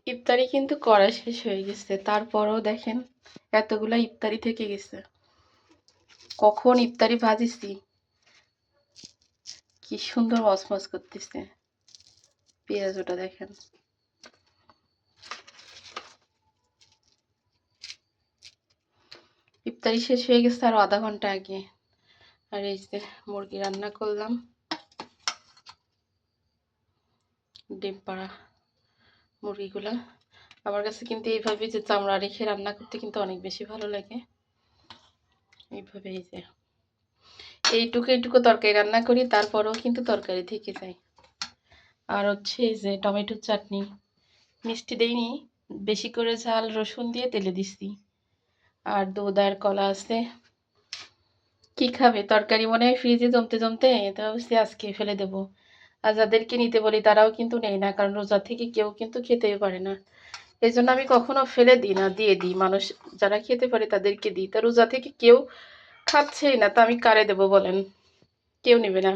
ইফতারি কিন্তু করা শেষ হয়ে গেছে, তারপরও দেখেন এতগুলা ইফতারি থেকে গেছে। কখন ইফতারি ভাজিছি, কি সুন্দর মচমচ করতেছে পেঁয়াজ, ওটা দেখেন। ইফতারি শেষ হয়ে গেছে আরো আধা ঘন্টা আগে। আর এই যে মুরগি রান্না করলাম, ডিম পাড়া মুরগিগুলা। আমার কাছে কিন্তু এইভাবে যে চামড়া রেখে রান্না করতে কিন্তু অনেক বেশি ভালো লাগে। এইভাবে এই যে এইটুকু এইটুকু তরকারি রান্না করি, তারপরেও কিন্তু তরকারি থেকে যায়। আর হচ্ছে এই যে টমেটোর চাটনি, মিষ্টি দেইনি, বেশি করে ঝাল রসুন দিয়ে তেলে দিচ্ছি। আর দুধ আর কলা আছে। কি খাবে তরকারি মনে হয় ফ্রিজে জমতে জমতে, তা ভাবছি আজকে ফেলে দেব। আর যাদেরকে নিতে বলি তারাও কিন্তু নেয় না, কারণ রোজা থেকে কেউ কিন্তু খেতেই পারে না। এই জন্য আমি কখনো ফেলে দিই না, দিয়ে দিই। মানুষ যারা খেতে পারে তাদেরকে দিই। তা রোজা থেকে কেউ খাচ্ছেই না, তা আমি কারে দেবো বলেন? কেউ নেবে না।